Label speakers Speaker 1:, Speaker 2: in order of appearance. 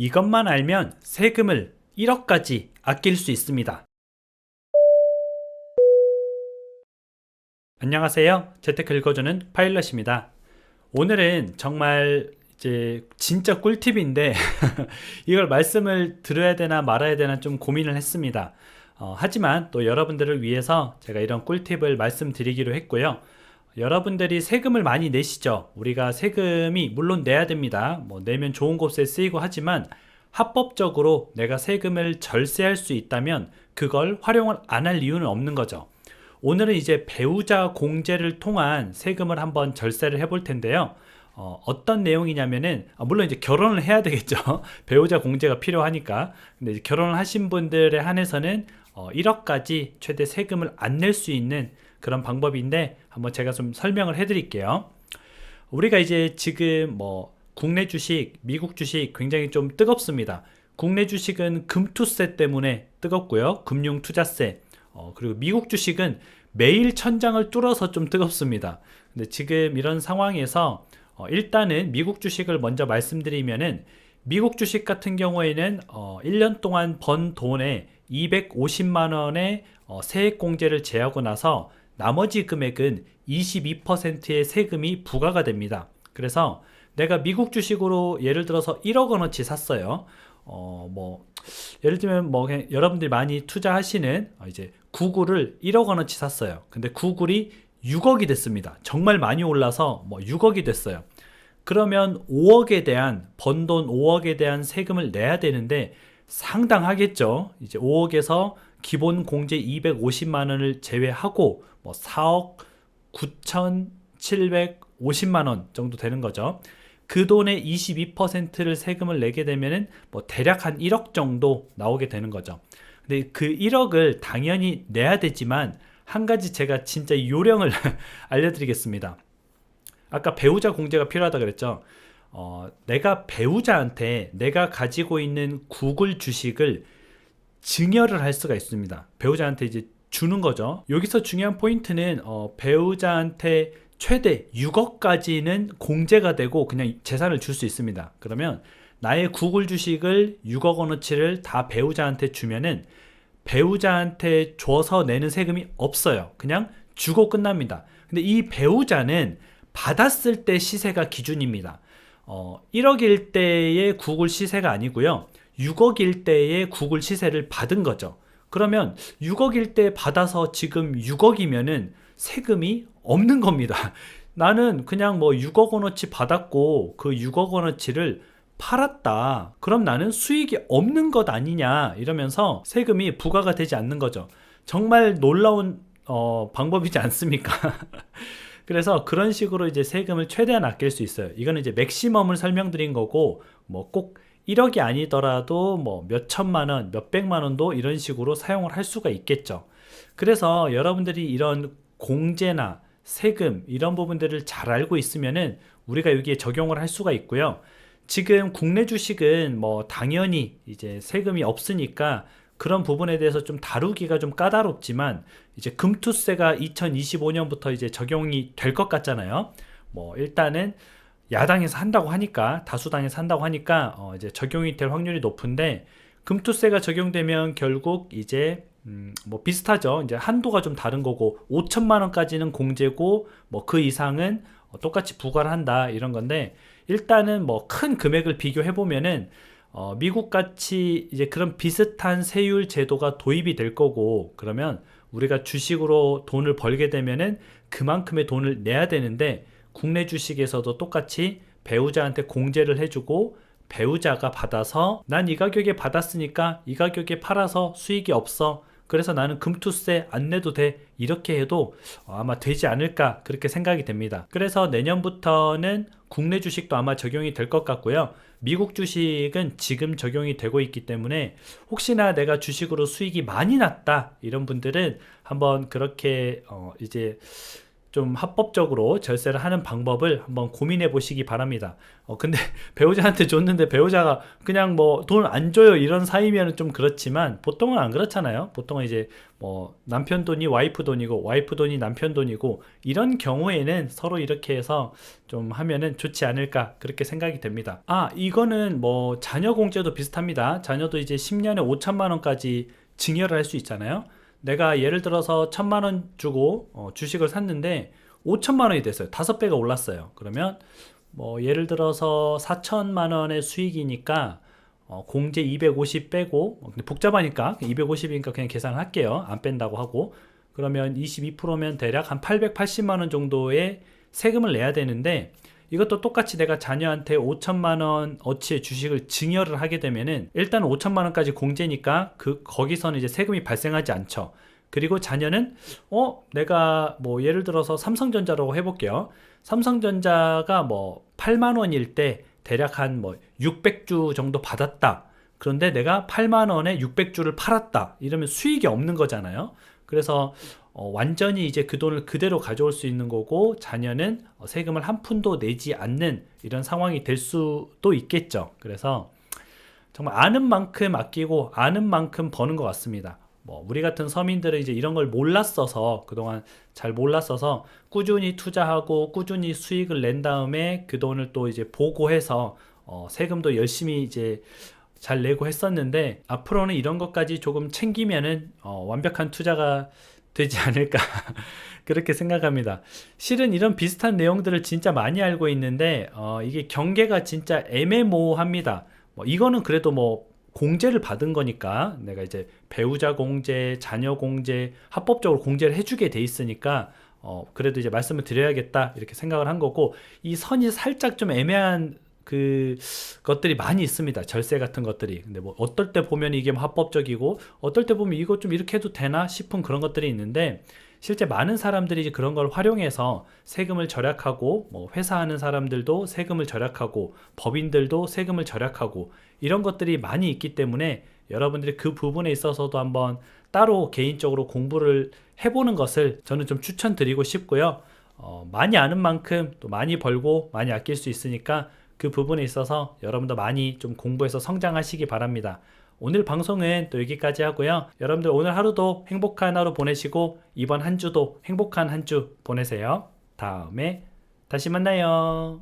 Speaker 1: 이것만 알면 세금을 1억까지 아낄 수 있습니다. 안녕하세요. 재테크 읽어주는 파일럿입니다. 오늘은 정말 이제 진짜 꿀팁인데 이걸 말씀을 드려야 되나 말아야 되나 좀 고민을 했습니다. 하지만 또 여러분들을 위해서 제가 이런 꿀팁을 말씀드리기로 했고요. 여러분들이 세금을 많이 내시죠. 우리가 세금이 물론 내야 됩니다. 내면 좋은 곳에 쓰이고 하지만 합법적으로 내가 세금을 절세할 수 있다면 그걸 활용을 안 할 이유는 없는 거죠. 오늘은 이제 배우자 공제를 통한 세금을 한번 절세를 해볼 텐데요. 어떤 내용이냐면은 물론 이제 결혼을 해야 되겠죠. 배우자 공제가 필요하니까. 근데 이제 결혼을 하신 분들에 한해서는 1억까지 최대 세금을 안 낼 수 있는 그런 방법인데 한번 제가 좀 설명을 해드릴게요. 우리가 이제 지금 국내 주식, 미국 주식 굉장히 좀 뜨겁습니다. 국내 주식은 금투세 때문에 뜨겁고요. 금융투자세. 그리고 미국 주식은 매일 천장을 뚫어서 좀 뜨겁습니다. 근데 지금 이런 상황에서 일단은 미국 주식을 먼저 말씀드리면은 미국 주식 같은 경우에는 1년 동안 번 돈에 250만 원의 세액 공제를 제하고 나서 나머지 금액은 22%의 세금이 부과가 됩니다. 그래서 내가 미국 주식으로 예를 들어서 1억 원어치 샀어요. 예를 들면 그냥 여러분들이 많이 투자하시는 이제 구글을 1억 원어치 샀어요. 근데 구글이 6억이 됐습니다. 정말 많이 올라서 6억이 됐어요. 그러면 5억에 대한 번 돈 5억에 대한 세금을 내야 되는데 상당하겠죠. 이제 5억에서 기본 공제 250만 원을 제외하고 4억 9,750만 원 정도 되는 거죠. 그 돈의 22%를 세금을 내게 되면은 대략 한 1억 정도 나오게 되는 거죠. 근데 그 1억을 당연히 내야 되지만 한 가지 제가 진짜 요령을 알려드리겠습니다. 아까 배우자 공제가 필요하다 그랬죠. 내가 배우자한테 내가 가지고 있는 구글 주식을 증여를 할 수가 있습니다. 배우자한테 이제 주는 거죠. 여기서 중요한 포인트는 배우자한테 최대 6억까지는 공제가 되고 그냥 재산을 줄 수 있습니다. 그러면 나의 구글 주식을 6억 원어치를 다 배우자한테 주면은 배우자한테 줘서 내는 세금이 없어요. 그냥 주고 끝납니다. 근데 이 배우자는 받았을 때 시세가 기준입니다. 1억일 때의 구글 시세가 아니고요. 6억일 때의 구글 시세를 받은 거죠. 그러면 6억일 때 받아서 지금 6억이면은 세금이 없는 겁니다. 나는 그냥 6억 원어치 받았고 그 6억 원어치를 팔았다. 그럼 나는 수익이 없는 것 아니냐 이러면서 세금이 부과가 되지 않는 거죠. 정말 놀라운 방법이지 않습니까? 그래서 그런 식으로 이제 세금을 최대한 아낄 수 있어요. 이거는 이제 맥시멈을 설명드린 거고 꼭 1억이 아니더라도 몇 천만 원, 몇 백만 원도 이런 식으로 사용을 할 수가 있겠죠. 그래서 여러분들이 이런 공제나 세금 이런 부분들을 잘 알고 있으면은 우리가 여기에 적용을 할 수가 있고요. 지금 국내 주식은 당연히 이제 세금이 없으니까 그런 부분에 대해서 좀 다루기가 좀 까다롭지만 이제 금투세가 2025년부터 이제 적용이 될 것 같잖아요. 일단은 야당에서 한다고 하니까 다수당에서 한다고 하니까 이제 적용이 될 확률이 높은데 금투세가 적용되면 결국 이제 비슷하죠. 이제 한도가 좀 다른 거고 5천만 원까지는 공제고 그 이상은 똑같이 부과를 한다 이런 건데 일단은 큰 금액을 비교해 보면은 미국 같이 이제 그런 비슷한 세율 제도가 도입이 될 거고 그러면 우리가 주식으로 돈을 벌게 되면은 그만큼의 돈을 내야 되는데 국내 주식에서도 똑같이 배우자한테 공제를 해주고 배우자가 받아서 난 이 가격에 받았으니까 이 가격에 팔아서 수익이 없어. 그래서 나는 금투세 안 내도 돼. 이렇게 해도 아마 되지 않을까 그렇게 생각이 됩니다. 그래서 내년부터는 국내 주식도 아마 적용이 될 것 같고요. 미국 주식은 지금 적용이 되고 있기 때문에 혹시나 내가 주식으로 수익이 많이 났다 이런 분들은 한번 그렇게 이제 좀 합법적으로 절세를 하는 방법을 한번 고민해 보시기 바랍니다. 근데 배우자한테 줬는데 배우자가 그냥 뭐 돈 안 줘요 이런 사이면 좀 그렇지만 보통은 안 그렇잖아요. 보통은 이제 뭐 남편 돈이 와이프 돈이고 와이프 돈이 남편 돈이고 이런 경우에는 서로 이렇게 해서 좀 하면은 좋지 않을까 그렇게 생각이 됩니다. 이거는 뭐 자녀 공제도 비슷합니다. 자녀도 이제 10년에 5천만 원까지 증여를 할 수 있잖아요. 내가 예를 들어서 1,000만 원 주고 주식을 샀는데 5천만 원이 됐어요. 5배가 올랐어요. 그러면 뭐 예를 들어서 4천만 원의 수익이니까 공제 250 빼고 근데 복잡하니까 250이니까 그냥 계산을 할게요. 안 뺀다고 하고 그러면 22%면 대략 한 880만 원 정도의 세금을 내야 되는데 이것도 똑같이 내가 자녀한테 5천만 원 어치의 주식을 증여를 하게 되면은 일단 5천만 원까지 공제니까 거기서는 이제 세금이 발생하지 않죠. 그리고 자녀는 내가 뭐 예를 들어서 삼성전자라고 해볼게요. 삼성전자가 뭐 8만 원일 때 대략 한 뭐 600주 정도 받았다. 그런데 내가 8만 원에 600주를 팔았다. 이러면 수익이 없는 거잖아요. 그래서 완전히 이제 그 돈을 그대로 가져올 수 있는 거고 자녀는 세금을 한 푼도 내지 않는 이런 상황이 될 수도 있겠죠. 그래서 정말 아는 만큼 아끼고 아는 만큼 버는 것 같습니다. 뭐 우리 같은 서민들은 이제 이런 걸 몰랐어서 그동안 잘 몰랐어서 꾸준히 투자하고 꾸준히 수익을 낸 다음에 그 돈을 또 이제 보고해서 세금도 열심히 이제 잘 내고 했었는데 앞으로는 이런 것까지 조금 챙기면은 완벽한 투자가 되지 않을까 그렇게 생각합니다. 실은 이런 비슷한 내용들을 진짜 많이 알고 있는데 이게 경계가 진짜 애매모호합니다. 뭐 이거는 그래도 뭐 공제를 받은 거니까 내가 이제 배우자 공제, 자녀 공제 합법적으로 공제를 해주게 돼 있으니까 그래도 이제 말씀을 드려야겠다 이렇게 생각을 한 거고 이 선이 살짝 좀 애매한 것들이 많이 있습니다. 절세 같은 것들이. 근데 뭐 어떨 때 보면 이게 합법적이고 어떨 때 보면 이거 좀 이렇게 해도 되나 싶은 그런 것들이 있는데 실제 많은 사람들이 이제 그런 걸 활용해서 세금을 절약하고 뭐 회사 하는 사람들도 세금을 절약하고 법인들도 세금을 절약하고 이런 것들이 많이 있기 때문에 여러분들이 그 부분에 있어서도 한번 따로 개인적으로 공부를 해보는 것을 저는 좀 추천드리고 싶고요. 많이 아는 만큼 또 많이 벌고 많이 아낄 수 있으니까 그 부분에 있어서 여러분도 많이 좀 공부해서 성장하시기 바랍니다. 오늘 방송은 또 여기까지 하고요. 여러분들 오늘 하루도 행복한 하루 보내시고 이번 한 주도 행복한 한 주 보내세요. 다음에 다시 만나요.